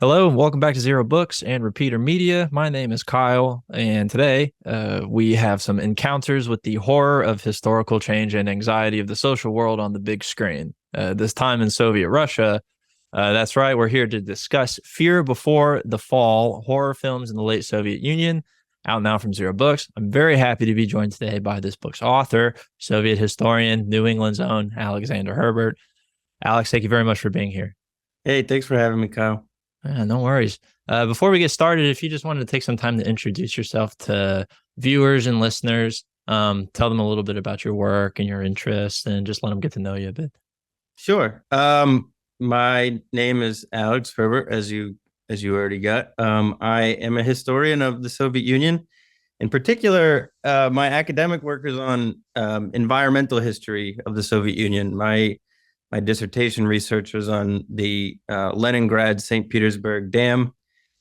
Hello, and welcome back to Zero Books and Repeater Media. My name is Kyle, and today we have some encounters with the horror of historical change and anxiety of the social world on the big screen. This time in Soviet Russia. That's right, we're here to discuss Fear Before the Fall, horror films in the late Soviet Union, out now from Zero Books. I'm very happy to be joined today by this book's author, Soviet historian, New England's own Alexander Herbert. Alex, thank you very much for being here. Hey, thanks for having me, Kyle. No worries. Before we get started, if you just wanted to take some time to introduce yourself to viewers and listeners, tell them a little bit about your work and your interests, and just let them get to know you a bit. Sure. My name is Alex Herbert, as you already got. I am a historian of the Soviet Union. In particular, my academic work is on environmental history of the Soviet Union. My dissertation research was on the Leningrad St. Petersburg Dam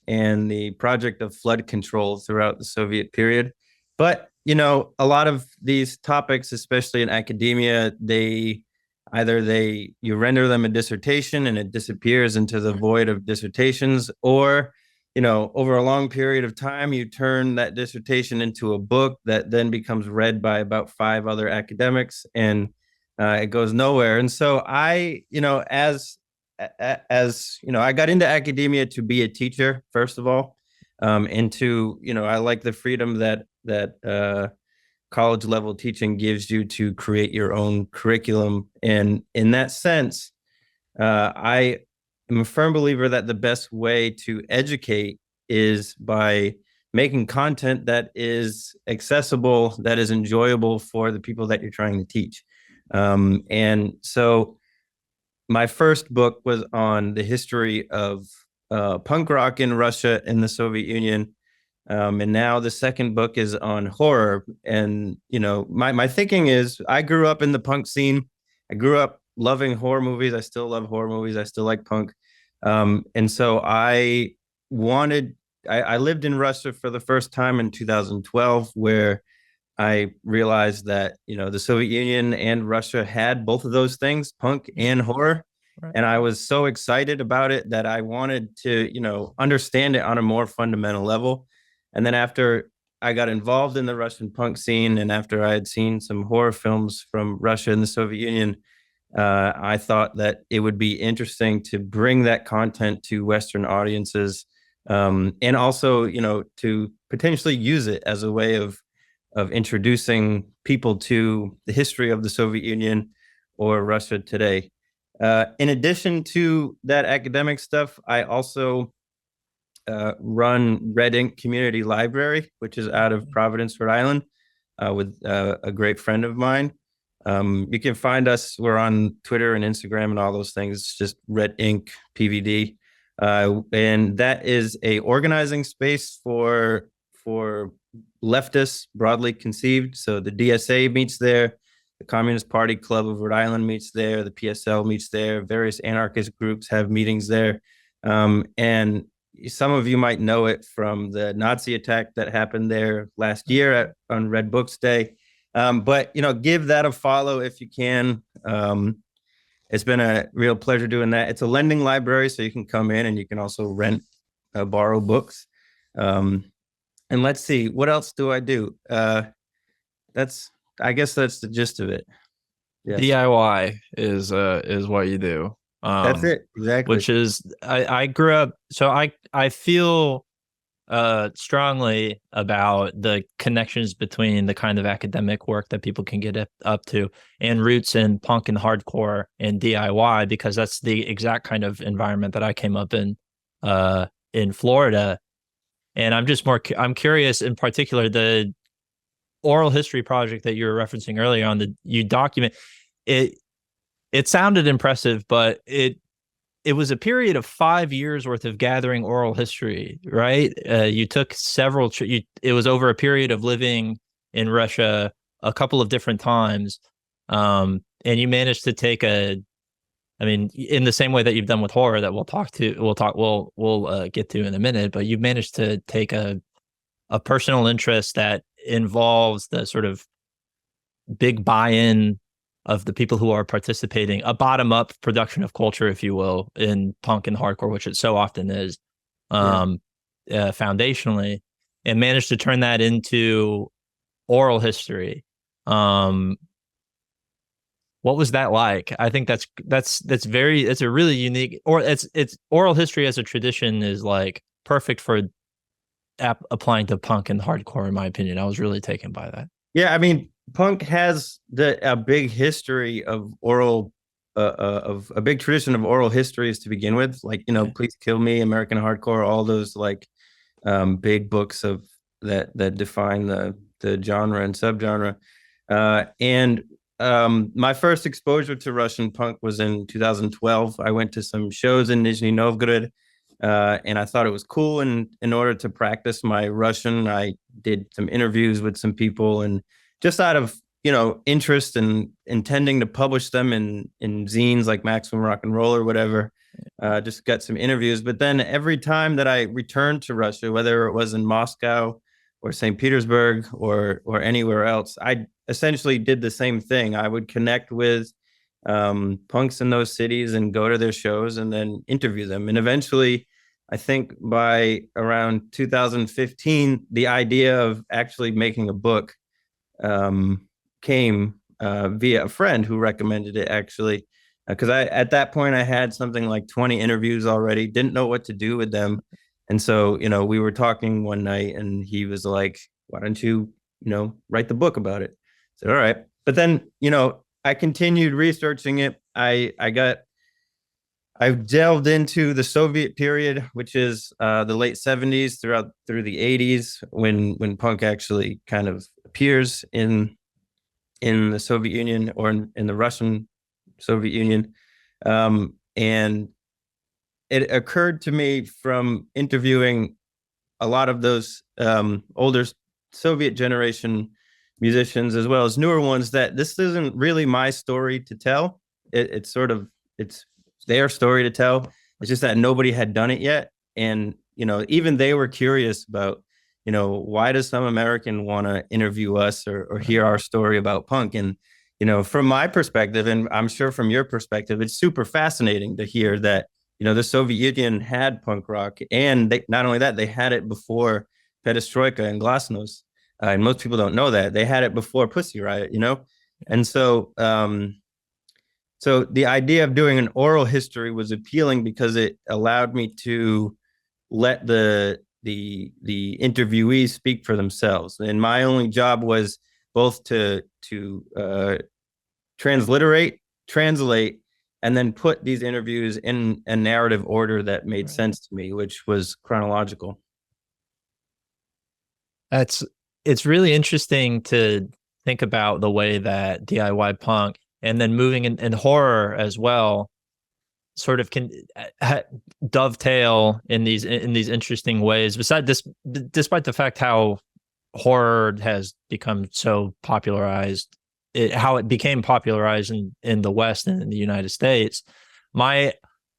and the project of flood control throughout the Soviet period. But, a lot of these topics, especially in academia, you render them a dissertation and it disappears into the void of dissertations, or, over a long period of time, you turn that dissertation into a book that then becomes read by about 5 other academics, and it goes nowhere. And so I got into academia to be a teacher, first of all, and I like the freedom that college level teaching gives you to create your own curriculum. And in that sense, I am a firm believer that the best way to educate is by making content that is accessible, that is enjoyable for the people that you're trying to teach. And so my first book was on the history of punk rock in Russia and the Soviet Union. And now the second book is on horror. And, my thinking is I grew up in the punk scene. I grew up loving horror movies. I still love horror movies. I still like punk. And so I lived in Russia for the first time in 2012, where I realized that, the Soviet Union and Russia had both of those things, punk and horror. Right. And I was so excited about it that I wanted to, understand it on a more fundamental level. And then after I got involved in the Russian punk scene, and after I had seen some horror films from Russia and the Soviet Union, I thought that it would be interesting to bring that content to Western audiences, and also, to potentially use it as a way of introducing people to the history of the Soviet Union or Russia today. In addition to that academic stuff, I also run Red Ink Community Library, which is out of Providence, Rhode Island, with a great friend of mine. You can find us. We're on Twitter and Instagram and all those things. It's just Red Ink PVD. And that is a organizing space for leftists, broadly conceived. So the DSA meets there, the Communist Party Club of Rhode Island meets there, the PSL meets there, various anarchist groups have meetings there. And some of you might know it from the Nazi attack that happened there last year on Red Books Day. But, give that a follow if you can. It's been a real pleasure doing that. It's a lending library, so you can come in and you can also rent, borrow books. And let's see, what else do I do? I guess that's the gist of it. Yes. DIY is what you do. That's it, exactly. Which is I grew up, so I feel strongly about the connections between the kind of academic work that people can get up to and roots in punk and hardcore and DIY, because that's the exact kind of environment that I came up in Florida. And I'm curious, in particular, the oral history project that you were referencing earlier on, you document it. It sounded impressive, but it was a period of 5 years worth of gathering oral history, right? You took several, it was over a period of living in Russia a couple of different times. And you managed to take in the same way that you've done with horror that we'll get to in a minute, but you've managed to take a personal interest that involves the sort of big buy-in of the people who are participating, a bottom-up production of culture, if you will, in punk and hardcore, which it so often is. Yeah. um, foundationally, and managed to turn that into oral history. Um, what was that like? I think that's very it's a really unique, or it's oral history as a tradition is like perfect for applying to punk and hardcore, in my opinion. I was really taken by that. Yeah, I mean, punk has a big history of oral, of a big tradition of oral histories to begin with. Like, Okay. Please Kill Me, American Hardcore, all those like big books of that define the genre and subgenre. And My first exposure to Russian punk was in 2012. I went to some shows in Nizhny Novgorod, and I thought it was cool. And in order to practice my Russian, I did some interviews with some people, and just out of interest and intending to publish them in zines like Maximum Rock and Roll or whatever. Just got some interviews. But then every time that I returned to Russia, whether it was in Moscow or St. Petersburg or anywhere else, I essentially did the same thing. I would connect with punks in those cities and go to their shows and then interview them. And eventually, I think by around 2015, the idea of actually making a book came via a friend who recommended it, actually, because I at that point I had something like 20 interviews already, didn't know what to do with them. And so we were talking one night and he was like, why don't you write the book about it? I said, all right. But then I continued researching it. I delved into the Soviet period, which is the late 70s through the 80s, when punk actually kind of appears in the Soviet Union, or in the Russian Soviet Union. And it occurred to me from interviewing a lot of those older Soviet generation musicians, as well as newer ones, that this isn't really my story to tell. It's their story to tell. It's just that nobody had done it yet. And even they were curious about why does some American want to interview us or hear our story about punk? And from my perspective, and I'm sure from your perspective, it's super fascinating to hear that the Soviet Union had punk rock, and not only that, they had it before Perestroika and Glasnost. And most people don't know that they had it before Pussy Riot. And so the idea of doing an oral history was appealing because it allowed me to let the interviewees speak for themselves, and my only job was both to transliterate, translate, and then put these interviews in a narrative order that made Right. sense to me, which was chronological. That's it's really interesting to think about the way that DIY punk and then moving in horror as well sort of can dovetail in these interesting ways. Besides this, despite the fact how horror has become so popularized, how it became popularized in the West and in the United States, my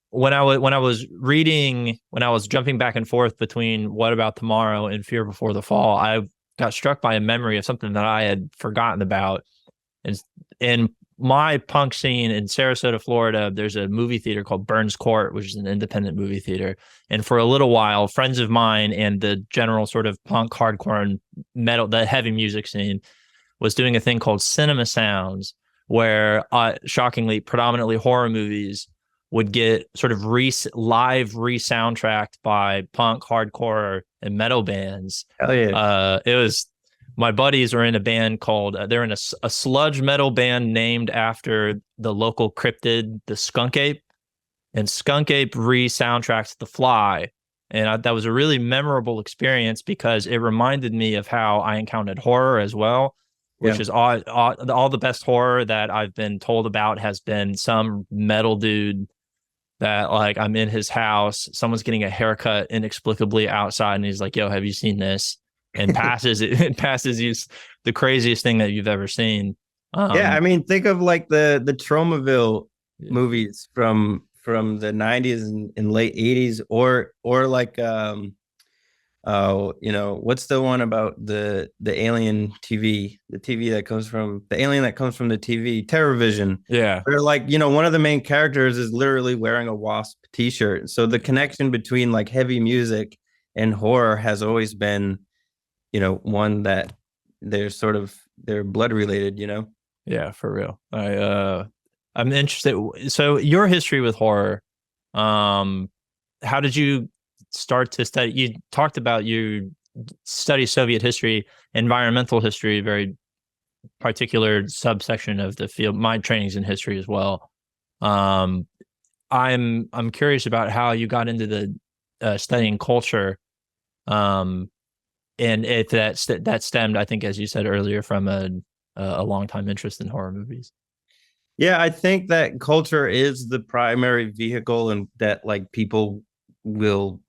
when I was reading, when I was jumping back and forth between What About Tomorrow and Fear Before the Fall, I got struck by a memory of something that I had forgotten about. And in my punk scene in Sarasota, Florida, there's a movie theater called Burns Court, which is an independent movie theater. And for a little while, friends of mine and the general sort of punk, hardcore, and metal, the heavy music scene was doing a thing called Cinema Sounds, where shockingly, predominantly horror movies would get sort of live re-soundtracked by punk, hardcore, and metal bands. Hell yeah. It was my buddies are in a band called they're in a sludge metal band named after the local cryptid, the Skunk Ape, and Skunk Ape re-soundtracked The Fly. And that was a really memorable experience because it reminded me of how I encountered horror as well, which Yeah. is all the best horror that I've been told about has been some metal dude that, like, I'm in his house, someone's getting a haircut inexplicably outside, and he's like, "Yo, have you seen this?" And passes you the craziest thing that you've ever seen. Yeah, I Um, mean, think of like the Tromaville yeah, movies from the 90s and late 80s, or like What's the one about the alien TV, the TV that comes from the alien that comes from the TV, TerrorVision, Yeah. where like, one of the main characters is literally wearing a wasp t-shirt. So the connection between like heavy music and horror has always been, one that they're blood related. Yeah, for real. I'm interested. So your history with horror, um, how did you start to study? You talked about you study Soviet history, environmental history, very particular subsection of the field. My training's in history as well. Um, I'm curious about how you got into the studying culture, um, and if that stemmed, I think, as you said earlier, from a long time interest in horror movies. Yeah, I think that culture is the primary vehicle, and that like people will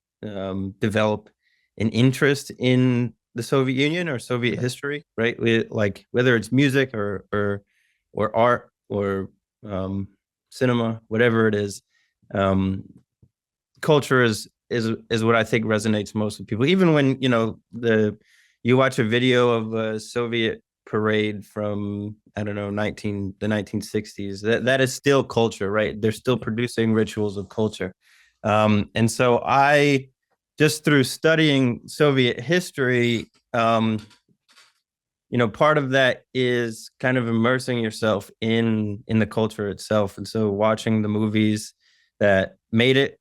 develop an interest in the Soviet Union or Soviet history, right? Like whether it's music or art or cinema, whatever it is, um, culture is what I think resonates most with people. Even when you watch a video of a Soviet parade from, I don't know, the 1960s, that is still culture, right? They're still producing rituals of culture. And so I just through studying Soviet history, part of that is kind of immersing yourself in the culture itself. And so watching the movies that made it,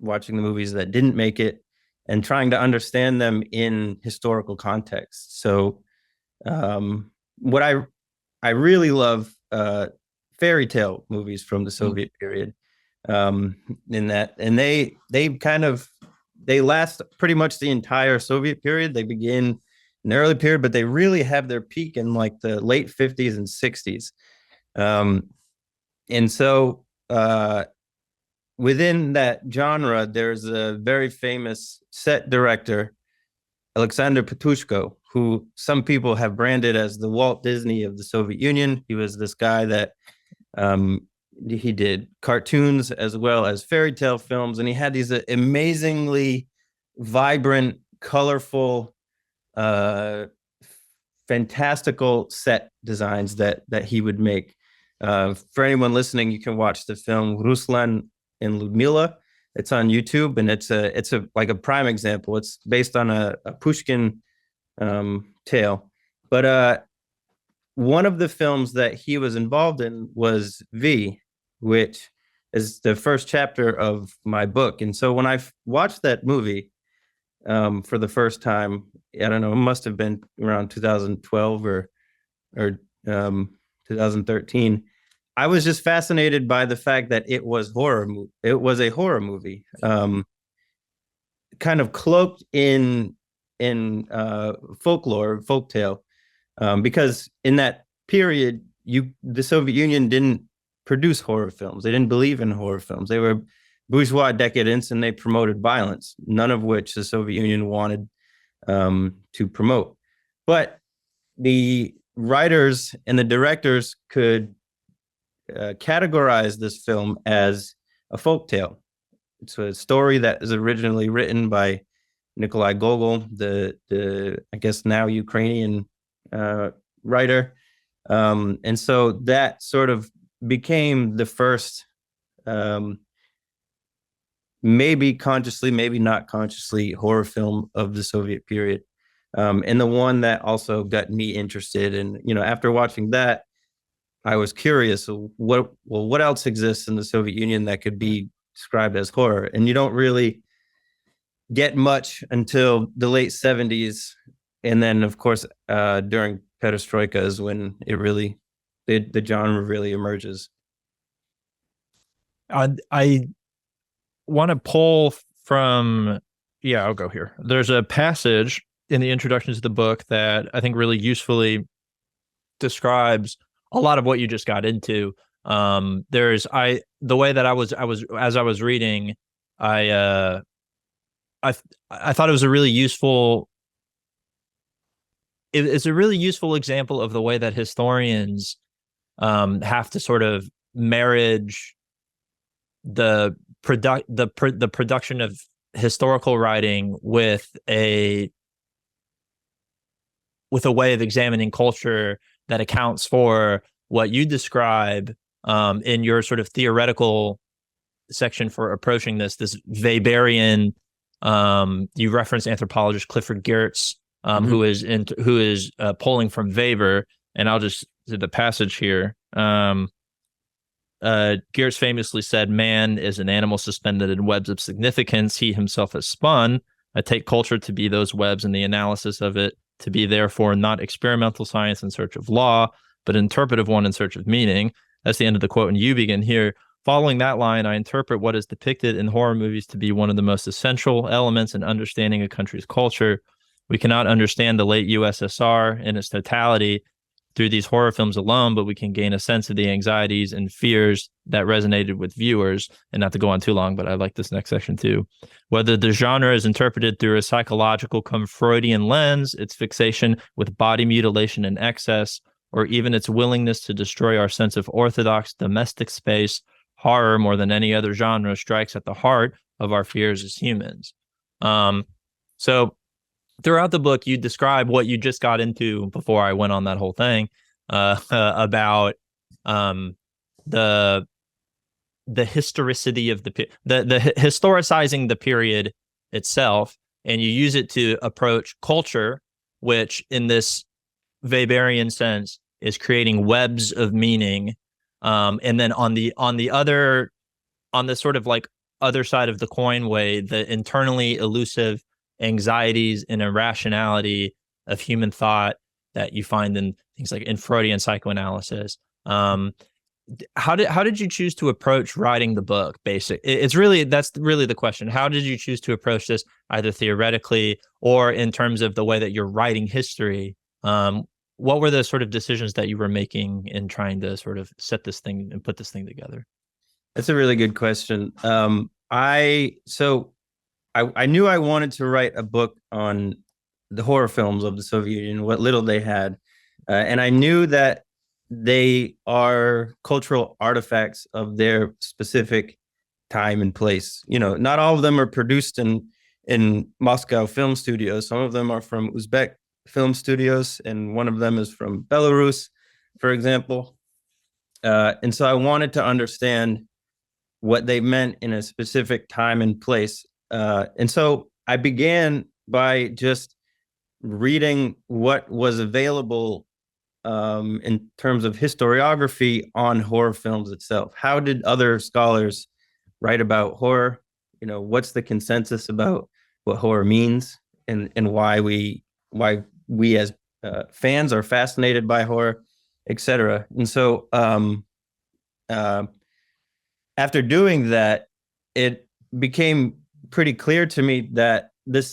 watching the movies that didn't make it, and trying to understand them in historical context. So what I really love fairy tale movies from the Soviet period. In that, and they last pretty much the entire Soviet period. They begin in the early period, but they really have their peak in like the late 50s and 60s. And so within that genre, there's a very famous set director, Alexander Petushko, who some people have branded as the Walt Disney of the Soviet Union. He was this guy that he did cartoons as well as fairy tale films, and he had these amazingly vibrant, colorful, fantastical set designs that he would make. For anyone listening, you can watch the film Ruslan and Ludmila. It's on YouTube, and it's a like a prime example. It's based on a Pushkin tale, but one of the films that he was involved in was V, which is the first chapter of my book. And so when I watched that movie for the first time, I don't know, it must have been around 2012 or 2013. I was just fascinated by the fact that it was horror. It was a horror movie, kind of cloaked in folklore, folktale, because in that period, the Soviet Union didn't produce horror films. They didn't believe in horror films. They were bourgeois decadence, and they promoted violence, none of which the Soviet Union wanted to promote. But the writers and the directors could categorize this film as a folktale. It's a story that is originally written by Nikolai Gogol, the I guess now Ukrainian writer, and so that sort of became the first, maybe consciously, maybe not consciously, horror film of the Soviet period, and the one that also got me interested. And after watching that, I was curious, what else exists in the Soviet Union that could be described as horror? And you don't really get much until the late 70s. And then, of course, during Perestroika is when the genre really emerges. I want to pull from, yeah, I'll go here. There's a passage in the introduction to the book that I think really usefully describes a lot of what you just got into. The way that I was as I was reading, I thought it was a really useful. It's a really useful example of the way that historians have to sort of marriage the production of historical writing with a way of examining culture that accounts for what you describe in your sort of theoretical section for approaching this Weberian. You reference anthropologist Clifford Geertz, Mhm. who is pulling from Weber, and I'll just do the passage here. Geertz famously said, "Man is an animal suspended in webs of significance he himself has spun. I take culture to be those webs and the analysis of it, to be therefore not experimental science in search of law, but interpretive one in search of meaning." That's the end of the quote, and you begin here. Following that line, I interpret what is depicted in horror movies to be one of the most essential elements in understanding a country's culture. We cannot understand the late USSR in its totality through these horror films alone, but we can gain a sense of the anxieties and fears that resonated with viewers. And not to go on too long, but I like this next section too. Whether the genre is interpreted through a psychological come Freudian lens, its fixation with body mutilation and excess, or even its willingness to destroy our sense of orthodox domestic space, horror, more than any other genre, strikes at the heart of our fears as humans. So throughout the book, you describe what you just got into before I went on that whole thing about the historicity of the historicizing the period itself, and you use it to approach culture, which in this Weberian sense is creating webs of meaning, and then on the sort of like other side of the coin way, the internally elusive anxieties and irrationality of human thought that you find in things like in Freudian psychoanalysis. How did you choose to approach writing the book? That's really the question. How did you choose to approach this, either theoretically or in terms of the way that you're writing history? What were the sort of decisions that you were making in trying to sort of set this thing and put this thing together? That's a really good question. I knew I wanted to write a book on the horror films of the Soviet Union, what little they had, and I knew that they are cultural artifacts of their specific time and place. You know, not all of them are produced in Moscow film studios. Some of them are from Uzbek film studios, and one of them is from Belarus, for example. And so I wanted to understand what they meant in a specific time and place. And so I began by just reading what was available in terms of historiography on horror films itself. How did other scholars write about horror? You know, what's the consensus about what horror means, and why we as fans are fascinated by horror, etc. And so after doing that, it became pretty clear to me that a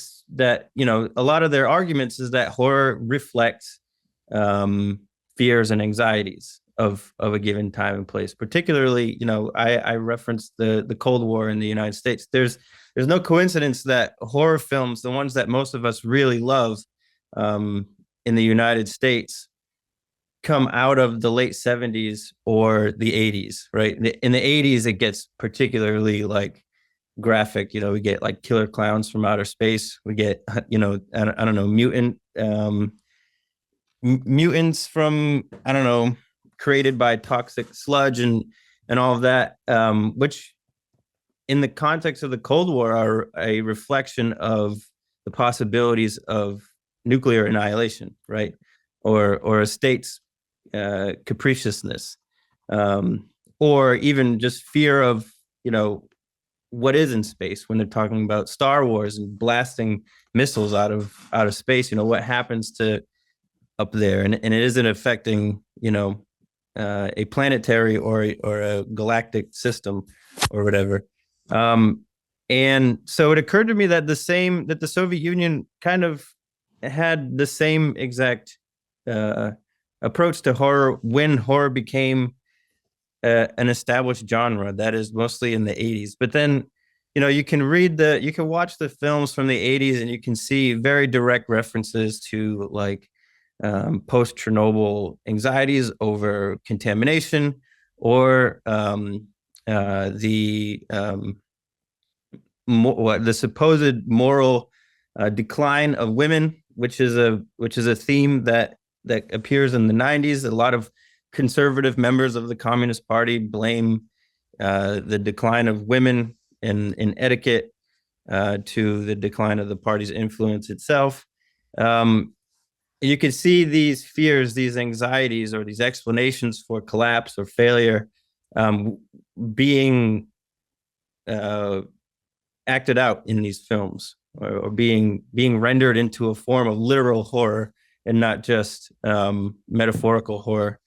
lot of their arguments is that horror reflects fears and anxieties of a given time and place. Particularly, I referenced the Cold War in the United States. There's no coincidence that horror films, the ones that most of us really love in the United States, come out of the late 70s or the 80s, right? In the 80s, it gets particularly like graphic. We get like killer clowns from outer space. We get, I don't know, mutants from, I don't know, created by toxic sludge and all of that, which in the context of the Cold War are a reflection of the possibilities of nuclear annihilation, right? Or a state's capriciousness, or even just fear of, what is in space when they're talking about Star Wars and blasting missiles out of space. What happens to up there, and it isn't affecting, a planetary or a galactic system or whatever. And so it occurred to me that the Soviet Union kind of had the same exact approach to horror when horror became an established genre, that is mostly in the 80s. But then, you can watch the films from the 80s and you can see very direct references to like post Chernobyl anxieties over contamination, or the the supposed moral decline of women, which is a theme that appears in the 90s. A lot of conservative members of the Communist Party blame the decline of women in etiquette to the decline of the party's influence itself. You can see these fears, these anxieties, or these explanations for collapse or failure being acted out in these films, or being rendered into a form of literal horror and not just metaphorical horror.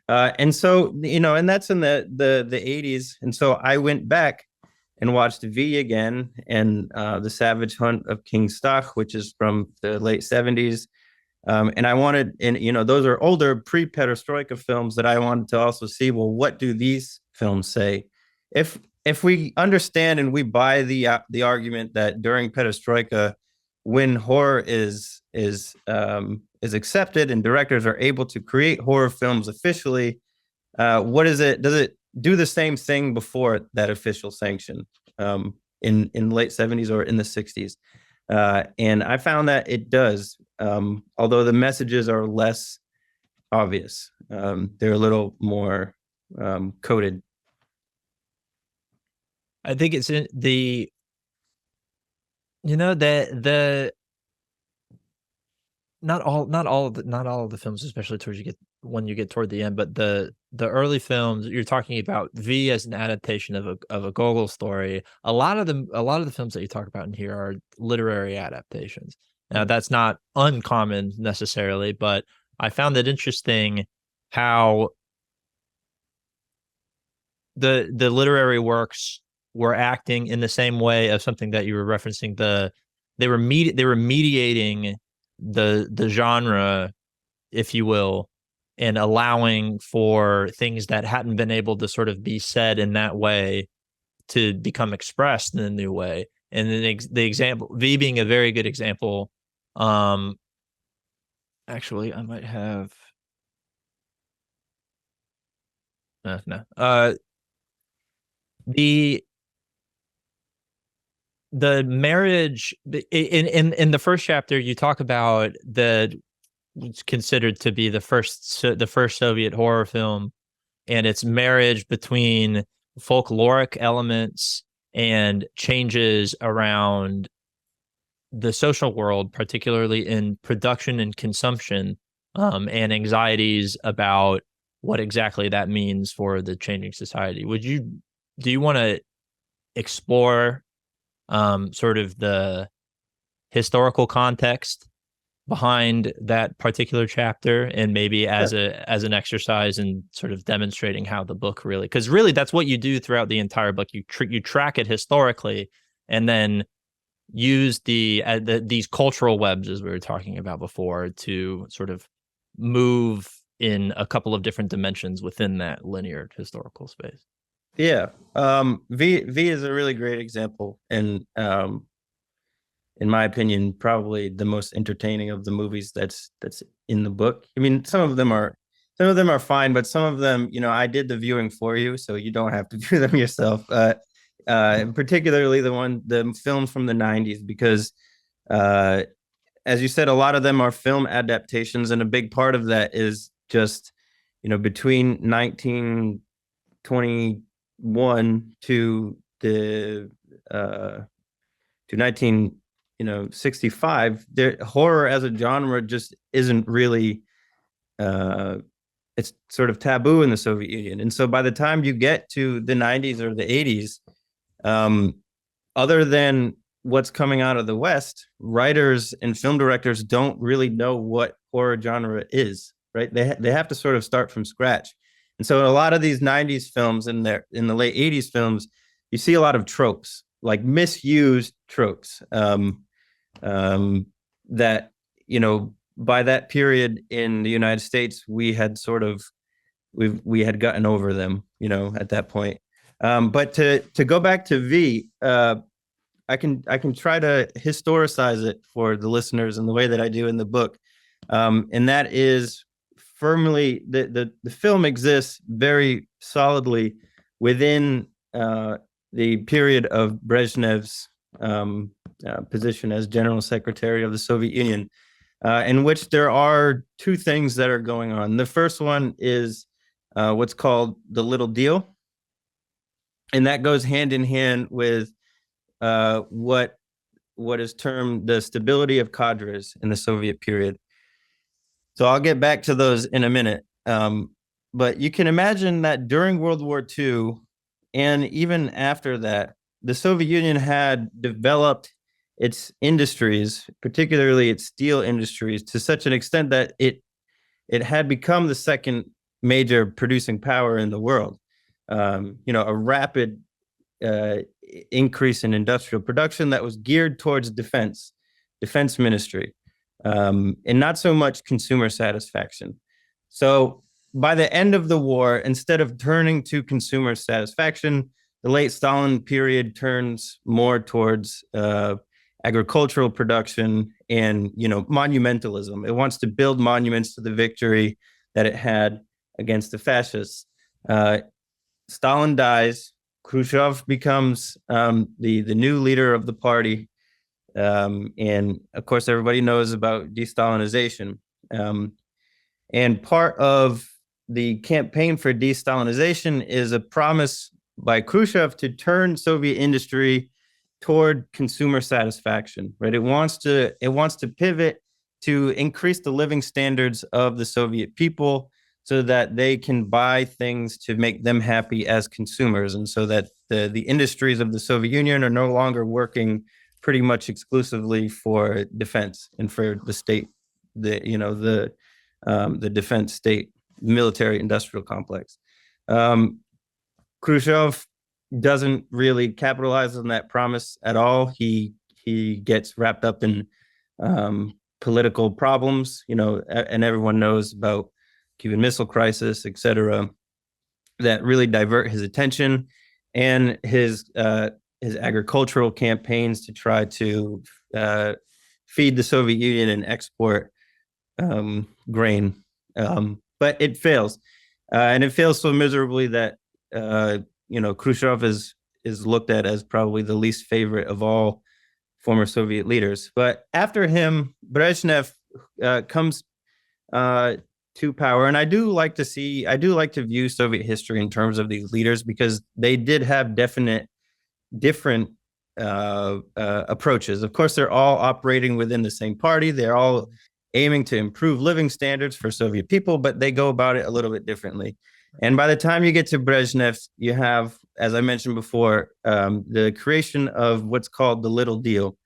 And so, and that's in the 80s. And so I went back and watched V again, and The Savage Hunt of King Stock, which is from the late 70s. And I wanted, and those are older pre-perestroika films that I wanted to also see, well, what do these films say? If we understand and we buy the argument that during perestroika, when horror is accepted and directors are able to create horror films officially, what is it? Does it do the same thing before that official sanction in the late 70s or in the 60s? And I found that it does, although the messages are less obvious. They're a little more coded. I think it's in the not all of the films, especially when you get toward the end, but the early films you're talking about, V as an adaptation of a Gogol story. A lot of the films that you talk about in here are literary adaptations. Now that's not uncommon necessarily, but I found it interesting how the literary works were acting in the same way of something that you were referencing. They were mediating the genre, if you will, and allowing for things that hadn't been able to sort of be said in that way to become expressed in a new way. And then the example, V being a very good example. Actually, I might have no. The marriage in the first chapter, you talk about it's considered to be the first Soviet horror film, and its marriage between folkloric elements and changes around the social world, particularly in production and consumption, and anxieties about what exactly that means for the changing society. Do you want to explore sort of the historical context behind that particular chapter, and maybe as an exercise in sort of demonstrating how the book really, because really that's what you do throughout the entire book. You track it historically, and then use these cultural webs, as we were talking about before, to sort of move in a couple of different dimensions within that linear historical space. Yeah. V is a really great example, and in my opinion, probably the most entertaining of the movies that's in the book. I mean, some of them are fine, but some of them, I did the viewing for you, so you don't have to view them yourself. Particularly the films from the 90s, because as you said, a lot of them are film adaptations, and a big part of that is just, between 1921 to 1965, horror as a genre just isn't really, it's sort of taboo in the Soviet Union. And so by the time you get to the 90s or the 80s, other than what's coming out of the West, writers and film directors don't really know what horror genre is, right? They have to sort of start from scratch. And so a lot of these 90s films in the late 80s films, you see a lot of tropes, like misused tropes, that, by that period in the United States, we had gotten over them, at that point. But to go back to V, I can try to historicize it for the listeners in the way that I do in the book. And that is firmly, the film exists very solidly within the period of Brezhnev's position as General Secretary of the Soviet Union, in which there are two things that are going on. The first one is what's called the little deal, and that goes hand in hand with what is termed the stability of cadres in the Soviet period. So I'll get back to those in a minute. But you can imagine that during World War II, and even after that, the Soviet Union had developed its industries, particularly its steel industries, to such an extent that it had become the second major producing power in the world. A rapid increase in industrial production that was geared towards defense ministry, and not so much consumer satisfaction. So by the end of the war, instead of turning to consumer satisfaction, the late Stalin period turns more towards agricultural production and monumentalism. It wants to build monuments to the victory that it had against the fascists. Stalin dies. Khrushchev becomes the new leader of the party. And of course, everybody knows about de-Stalinization. And part of the campaign for de-Stalinization is a promise by Khrushchev to turn Soviet industry toward consumer satisfaction, right? It wants to pivot to increase the living standards of the Soviet people so that they can buy things to make them happy as consumers, and so that the industries of the Soviet Union are no longer working pretty much exclusively for defense and for the state, the defense state, military industrial complex. Khrushchev doesn't really capitalize on that promise at all. He gets wrapped up in political problems, and everyone knows about Cuban Missile Crisis, et cetera, that really divert his attention, and his agricultural campaigns to try to feed the Soviet Union and export grain. But it fails. And it fails so miserably that, Khrushchev is looked at as probably the least favorite of all former Soviet leaders. But after him, Brezhnev comes to power. And I do like to view Soviet history in terms of these leaders, because they did have different approaches. Of course, they're all operating within the same party. They're all aiming to improve living standards for Soviet people, but they go about it a little bit differently. And by the time you get to Brezhnev, you have, as I mentioned before, the creation of what's called the Little Deal.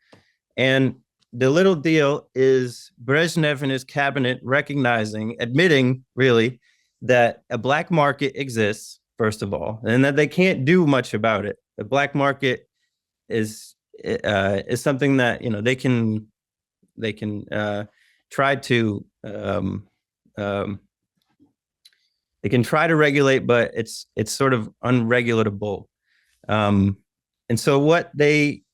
And the Little Deal is Brezhnev and his cabinet admitting really that a black market exists, first of all, and that they can't do much about it. The black market is something that they can try to regulate, but it's sort of unregulatable. And so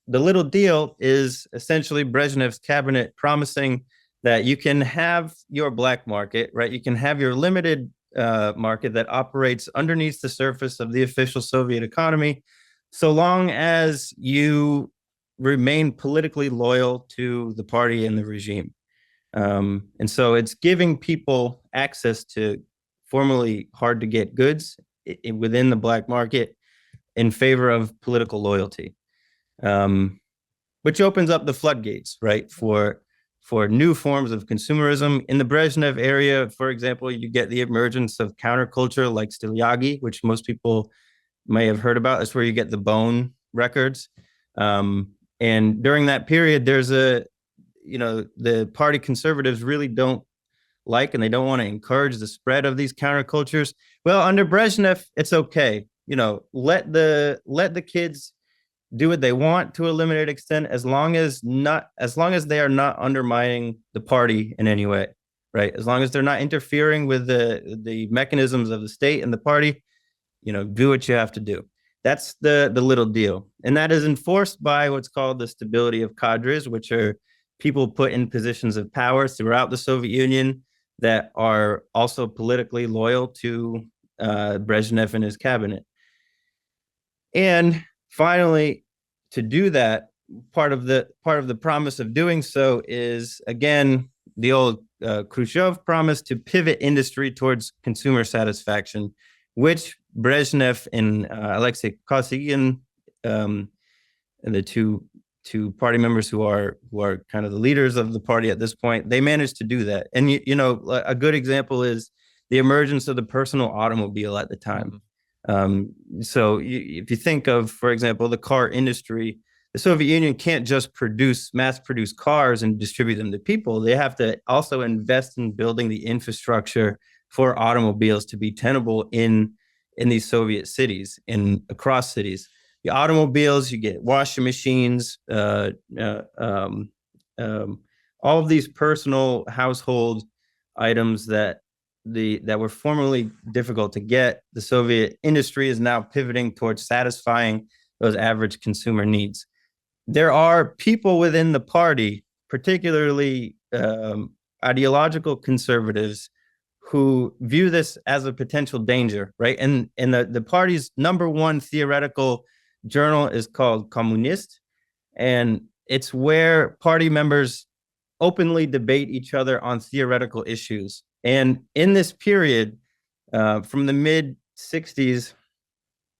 the Little Deal is essentially Brezhnev's cabinet promising that you can have your black market, right? You can have your limited market that operates underneath the surface of the official Soviet economy, so long as you remain politically loyal to the party and the regime. And so it's giving people access to formerly hard to get goods within the black market in favor of political loyalty. Which opens up the floodgates, right, for new forms of consumerism. In the Brezhnev area, for example, you get the emergence of counterculture like Stylyagi, which most people may have heard about. That's where you get the Bone records. And during that period, there's the party conservatives really don't like, and they don't want to encourage the spread of these countercultures. Well, under Brezhnev, it's okay. Let the kids do what they want to a limited extent, as long as they are not undermining the party in any way, right? As long as they're not interfering with the mechanisms of the state and the party, do what you have to do. That's the Little Deal. And that is enforced by what's called the stability of cadres, which are people put in positions of power throughout the Soviet Union that are also politically loyal to Brezhnev and his cabinet. And finally, to do that, part of the promise of doing so is, again, the old Khrushchev promise to pivot industry towards consumer satisfaction, which Brezhnev and Alexei Kosygin, and the two party members who are kind of the leaders of the party at this point, they managed to do that. And a good example is the emergence of the personal automobile at the time. So if you think of, for example, the car industry, the Soviet Union can't just mass produce cars and distribute them to people. They have to also invest in building the infrastructure for automobiles to be tenable in these Soviet cities and across cities. The automobiles, you get washing machines, all of these personal household items that were formerly difficult to get. The Soviet industry is now pivoting towards satisfying those average consumer needs. There are people within the party, particularly ideological conservatives, who view this as a potential danger, right? And the party's number one theoretical journal is called Communist, and it's where party members openly debate each other on theoretical issues. And in this period, from the mid 60s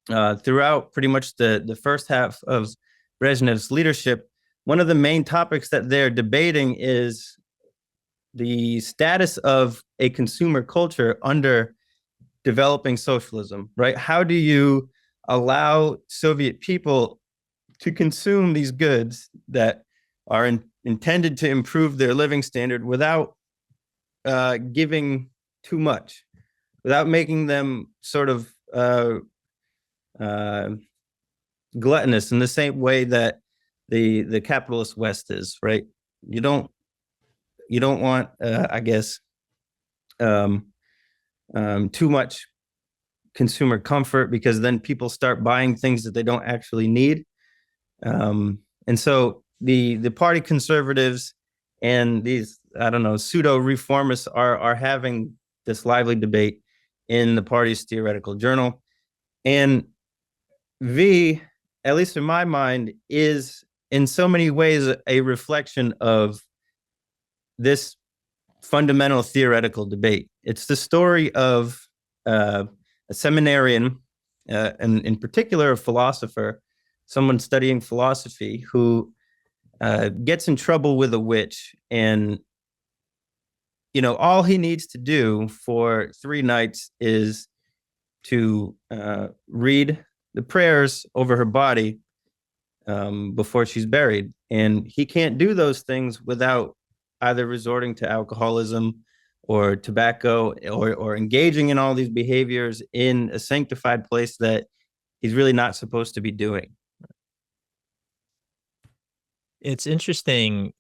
throughout pretty much the first half of Brezhnev's leadership, one of the main topics that they're debating is the status of a consumer culture under developing socialism, right? How do you allow Soviet people to consume these goods that are intended to improve their living standard without giving too much, without making them sort of gluttonous in the same way that the capitalist West is, right? You don't want, I guess, too much consumer comfort, because then people start buying things that they don't actually need. And so the party conservatives and these, I don't know, pseudo reformists are having this lively debate in the party's theoretical journal. And V, at least in my mind, is in so many ways a reflection of this fundamental theoretical debate. It's the story of a seminarian, and in particular a philosopher, someone studying philosophy, who gets in trouble with a witch, and all he needs to do for 3 nights is to read the prayers over her body before she's buried. And he can't do those things without either resorting to alcoholism or tobacco, or engaging in all these behaviors in a sanctified place that he's really not supposed to be doing. It's interesting.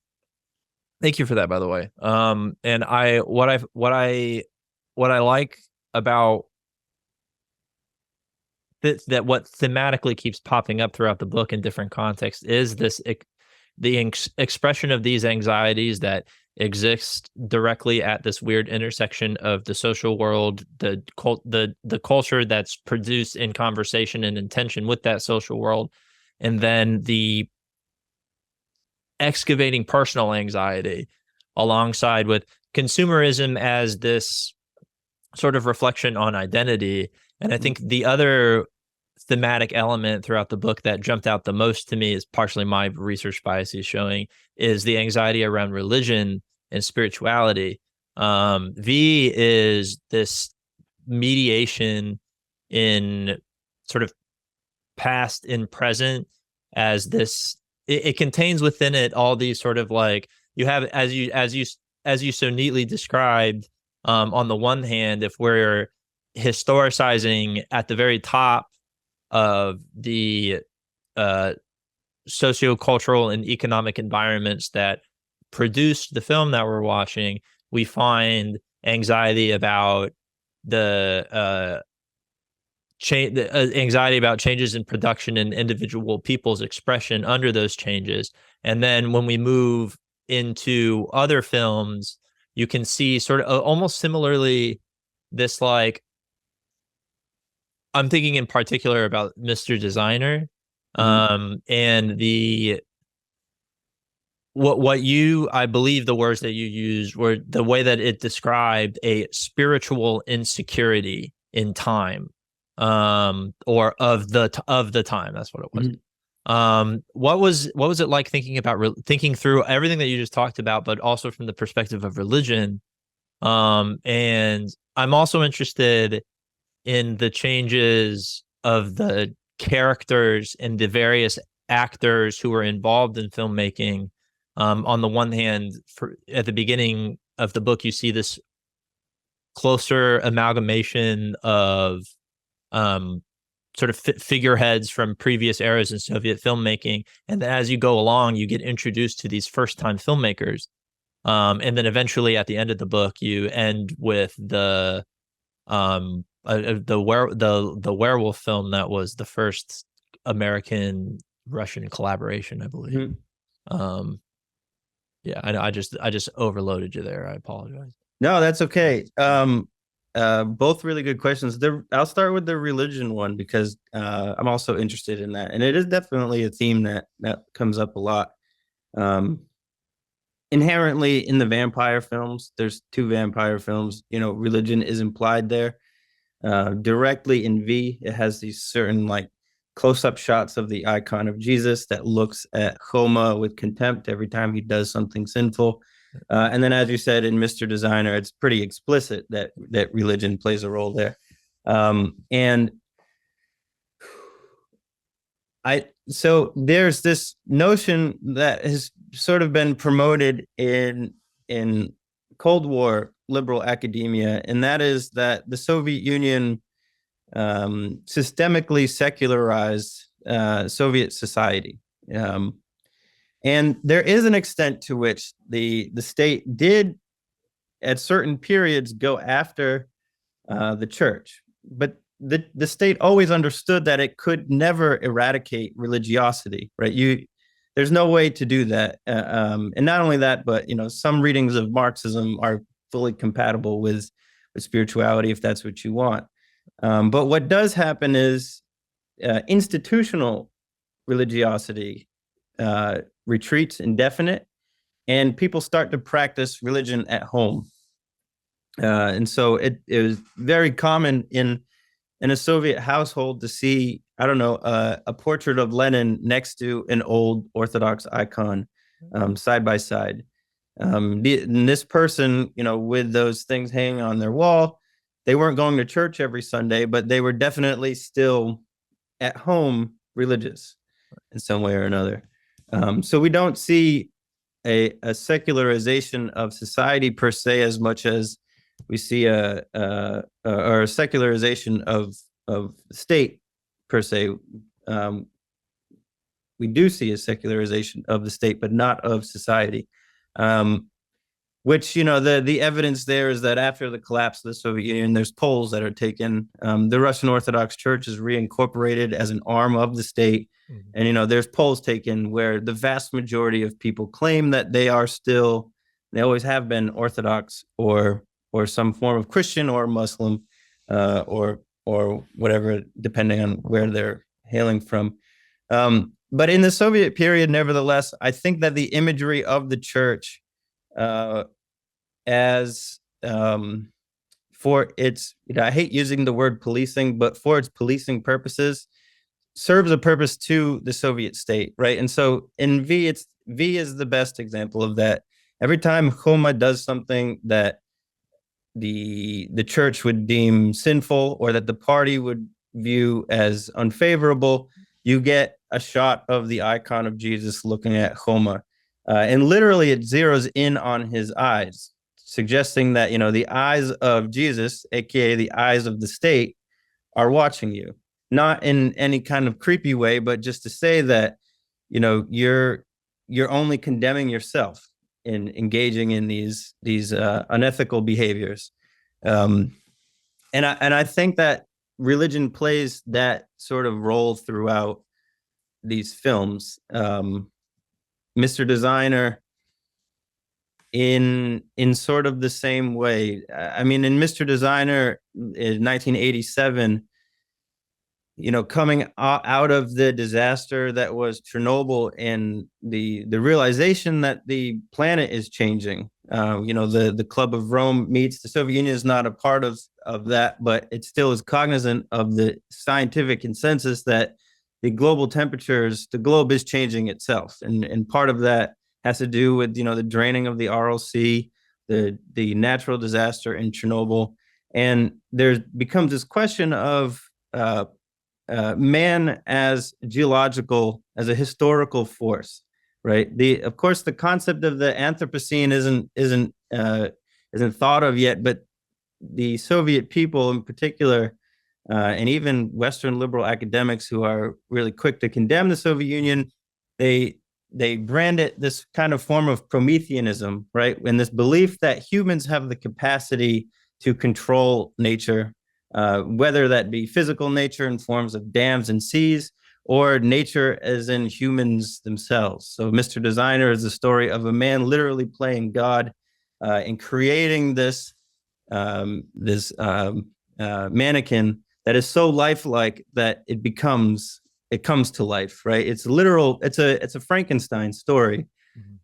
Thank you for that, by the way. And what I like about that what thematically keeps popping up throughout the book in different contexts is the expression of these anxieties that exist directly at this weird intersection of the social world, the culture that's produced in conversation and intention with that social world, and then the excavating personal anxiety alongside with consumerism as this sort of reflection on identity. And I think the other thematic element throughout the book that jumped out the most to me, is partially my research biases showing, is the anxiety around religion and spirituality. V is this mediation in sort of past and present, as this it contains within it all these sort of, like, you have, as you so neatly described, on the one hand, if we're historicizing at the very top of the sociocultural and economic environments that produced the film that we're watching, we find anxiety about anxiety about changes in production and individual people's expression under those changes. And then when we move into other films, you can see sort of almost similarly this, like, I'm thinking in particular about Mr. Designer, and the I believe the words that you used were the way that it described a spiritual insecurity in time, or of the time. That's what it was. Mhm. What was it like thinking about thinking through everything that you just talked about, but also from the perspective of religion? And I'm also interested in the changes of the characters and the various actors who were involved in filmmaking. On the one hand, at the beginning of the book, you see this closer amalgamation of um, sort of figureheads from previous eras in Soviet filmmaking. And then as you go along, you get introduced to these first time filmmakers. And then eventually at the end of the book, you end with the werewolf film that was the first American Russian collaboration, I believe. Mhm. Um, yeah, I just overloaded you there. I apologize. No, that's okay. Both really good questions. I'll start with the religion one because I'm also interested in that, and it is definitely a theme that comes up a lot. Um, Inherently in the vampire films, there's two vampire films. Religion is implied there. Directly in V, it has these certain like close-up shots of the icon of Jesus that looks at Homa with contempt every time he does something sinful. And then, as you said, in Mr. Designer, it's pretty explicit that religion plays a role there. And so there's this notion that has sort of been promoted in Cold War liberal academia, and that is that the Soviet Union systemically secularized Soviet society. And there is an extent to which the state did, at certain periods, go after the church, but the state always understood that it could never eradicate religiosity, right? There's no way to do that, and not only that, but some readings of Marxism are fully compatible with spirituality if that's what you want. But what does happen is institutional religiosity retreats indefinite, and people start to practice religion at home. And so it was very common in a Soviet household to see, I don't know, a portrait of Lenin next to an old Orthodox icon, side by side. And this person, with those things hanging on their wall, they weren't going to church every Sunday, but they were definitely still at home religious in some way or another. So we don't see a secularization of society per se as much as we see or a secularization of state per se. We do see a secularization of the state, but not of society. Which the evidence there is that after the collapse of the Soviet Union, there's polls that are taken. The Russian Orthodox Church is reincorporated as an arm of the state, and there's polls taken where the vast majority of people claim that they always have been Orthodox or some form of Christian or Muslim, or whatever, depending on where they're hailing from. But in the Soviet period, nevertheless, I think that the imagery of the church, as for its, I hate using the word policing, but for its policing purposes, serves a purpose to the Soviet state, right? And so in V is the best example of that. Every time Homa does something that the church would deem sinful or that the party would view as unfavorable, you get a shot of the icon of Jesus looking at Homa. And literally it zeroes in on his eyes, suggesting that, the eyes of Jesus, aka the eyes of the state, are watching you. Not in any kind of creepy way, but just to say that, you're only condemning yourself in engaging in these unethical behaviors. And I think that religion plays that sort of role throughout these films. Mr. Designer, in sort of the same way. I mean, in Mr. Designer in 1987, coming out of the disaster that was Chernobyl, and the realization that the planet is changing. The Club of Rome meets the Soviet Union is not a part of that, but it still is cognizant of the scientific consensus that the globe is changing itself, and part of that has to do with the draining of the Aral Sea, the natural disaster in Chernobyl, and there becomes this question of man as a historical force, right? Of course, the concept of the Anthropocene isn't thought of yet, but the Soviet people in particular, and even Western liberal academics who are really quick to condemn the Soviet Union, they brand it this kind of form of Prometheanism, right? And this belief that humans have the capacity to control nature, whether that be physical nature in forms of dams and seas, or nature as in humans themselves. So Mr. Designer is the story of a man literally playing God and creating this mannequin that is so lifelike that it comes to life, right? It's literal. It's a Frankenstein story,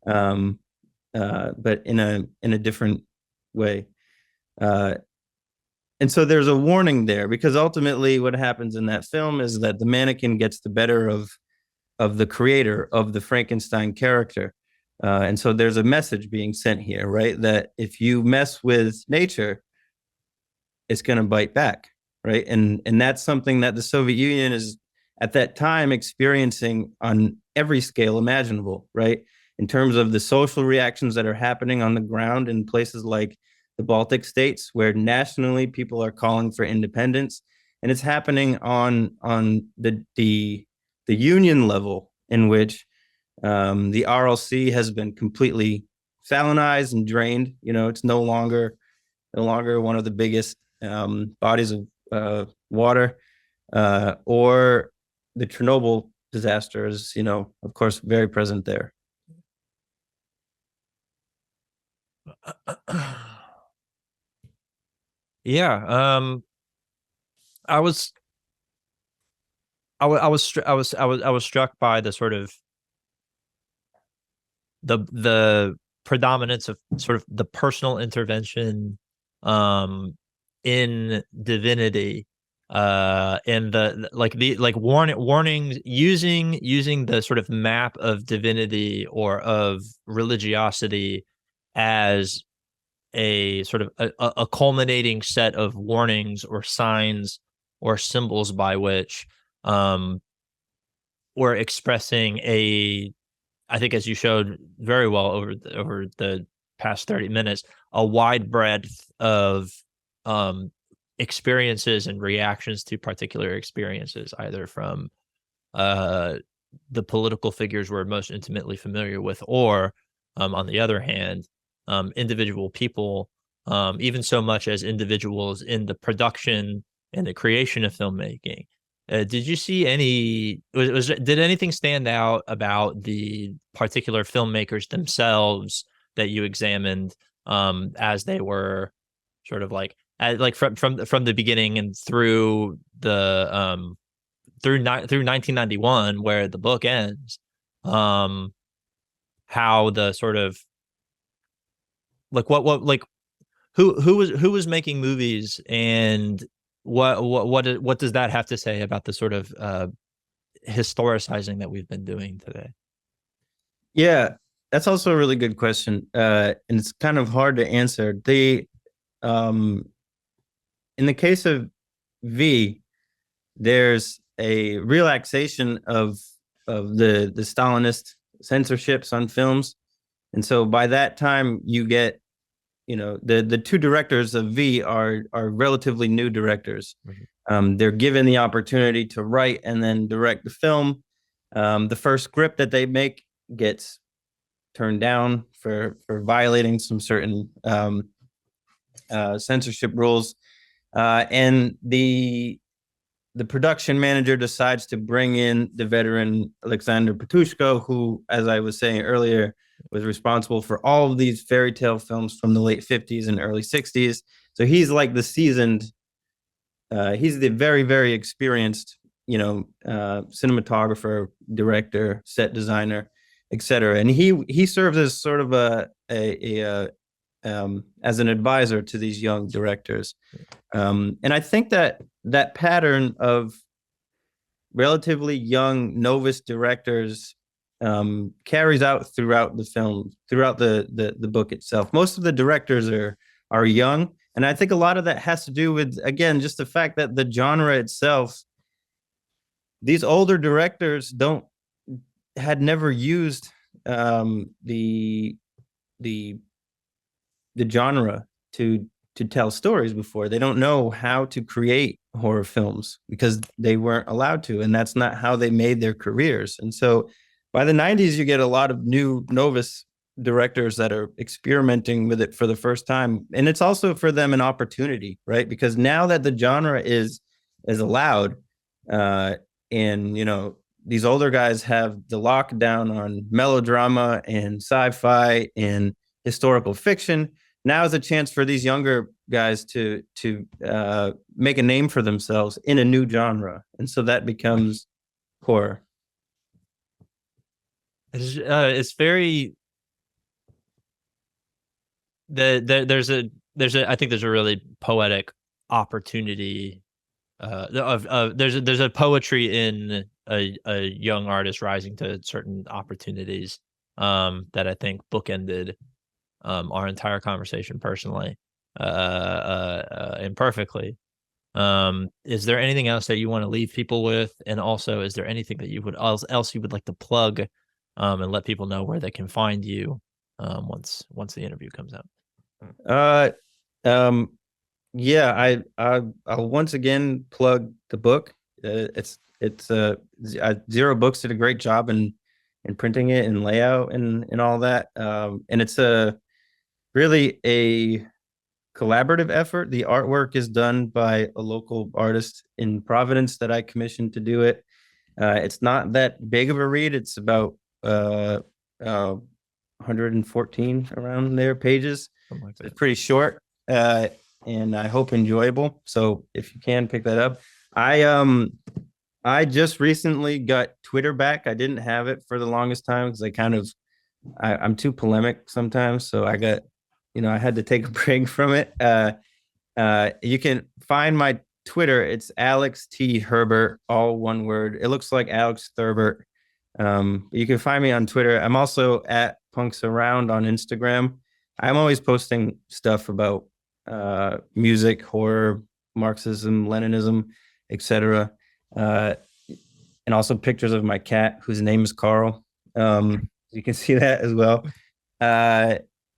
but in a different way. And so there's a warning there, because ultimately what happens in that film is that the mannequin gets the better of the creator of the Frankenstein character. And so there's a message being sent here, right? That if you mess with nature, it's going to bite back, right? And that's something that the Soviet Union is at that time experiencing on every scale imaginable, right? In terms of the social reactions that are happening on the ground in places like the Baltic states, where nationally people are calling for independence, and it's happening on the union level, in which the Aral Sea has been completely salinized and drained. It's no longer one of the biggest bodies of water, or the Chernobyl disaster is, of course, very present there. Yeah. I was struck by the sort of the predominance of sort of the personal intervention in divinity, and the warnings using the sort of map of divinity or of religiosity as a sort of a culminating set of warnings or signs or symbols by which we're expressing I think, as you showed very well over the past 30 minutes, a wide breadth of experiences and reactions to particular experiences, either from the political figures we're most intimately familiar with, or on the other hand, individual people, even so much as individuals in the production and the creation of filmmaking. Did you see did anything stand out about the particular filmmakers themselves that you examined, as they were sort of from the beginning and through 1991, where the book ends, how the sort of who was making movies, and what does that have to say about the sort of historicizing that we've been doing today? Yeah, that's also a really good question, and it's kind of hard to answer. In the case of V, there's a relaxation of the Stalinist censorships on films, and so by that time you get, the two directors of V are relatively new directors. Mm-hmm. They're given the opportunity to write and then direct the film. The first script that they make gets turned down for violating some certain censorship rules, and the production manager decides to bring in the veteran Alexander Petushko, who, as I was saying earlier, was responsible for all of these fairy tale films from the late 50s and early 60s. So he's like the seasoned, he's the very, very experienced cinematographer, director, set designer, etc. And he serves as sort of as an advisor to these young directors. And I think that pattern of relatively young novice directors carries out throughout the film, throughout the book itself. Most of the directors are young, and I think a lot of that has to do with, again, just the fact that the genre itself, these older directors had never used the genre to tell stories before. They don't know how to create horror films because they weren't allowed to, and that's not how they made their careers. And so by the 90s, you get a lot of new novice directors that are experimenting with it for the first time. And it's also for them an opportunity, right? Because now that the genre is allowed, and these older guys have the lockdown on melodrama and sci-fi and historical fiction. Now is a chance for these younger guys to make a name for themselves in a new genre, and so that becomes horror. It's very there's a I think there's a really poetic opportunity. There's a poetry in a young artist rising to certain opportunities that I think bookended our entire conversation personally, imperfectly. Is there anything else that you want to leave people with? And also, is there anything that you would else you would like to plug, and let people know where they can find you once the interview comes out? Yeah, I'll once again plug the book. It's Zer0 Books did a great job in printing it and layout and all that. And it's really a collaborative effort. The artwork is done by a local artist in Providence that I commissioned to do it. It's not that big of a read. It's about 114 around there pages. Something like that. It's pretty short, and I hope enjoyable. So if you can pick that up, I just recently got Twitter back. I didn't have it for the longest time because I'm too polemic sometimes. So I got, I had to take a break from it. You can find my Twitter. It's Alex T. Herbert, all one word. It looks like Alex Thurbert. You can find me on Twitter. I'm also at Punks Around on Instagram. I'm always posting stuff about music, horror, Marxism, Leninism, etc. And also pictures of my cat, whose name is Carl. You can see that as well.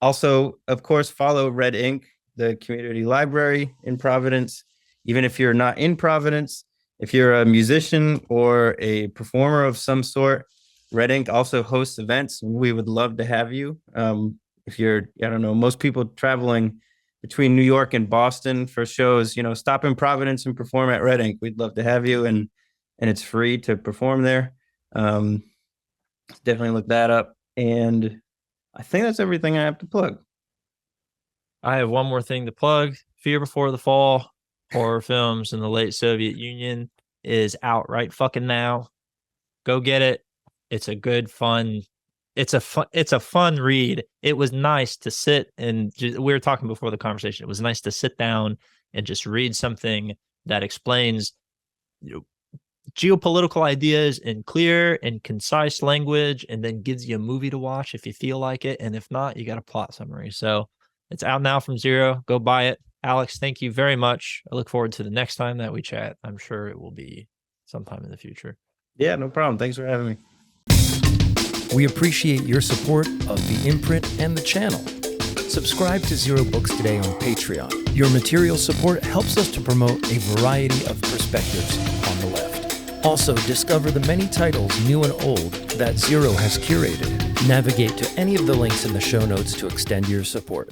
Also, of course, follow Red Ink, the community library in Providence. Even if you're not in Providence, if you're a musician or a performer of some sort, Red Ink also hosts events. We would love to have you. If you're, I don't know, most people traveling between New York and Boston for shows, stop in Providence and perform at Red Ink. We'd love to have you, and it's free to perform there. Definitely look that up. And I think that's everything I have to plug. I have one more thing to plug. Fear Before the Fall, horror films in the late Soviet Union, is out right fucking now. Go get it. It's a good, fun. It's a fun read. It was nice to sit and we were talking before the conversation. It was nice to sit down and just read something that explains geopolitical ideas in clear and concise language, and then gives you a movie to watch if you feel like it. And if not, you got a plot summary. So it's out now from Zer0. Go buy it. Alex, thank you very much. I look forward to the next time that we chat. I'm sure it will be sometime in the future. Yeah, no problem. Thanks for having me. We appreciate your support of the imprint and the channel. Subscribe to Zer0 Books today on Patreon. Your material support helps us to promote a variety of perspectives on the left. Also, discover the many titles, new and old, that Zer0 has curated. Navigate to any of the links in the show notes to extend your support.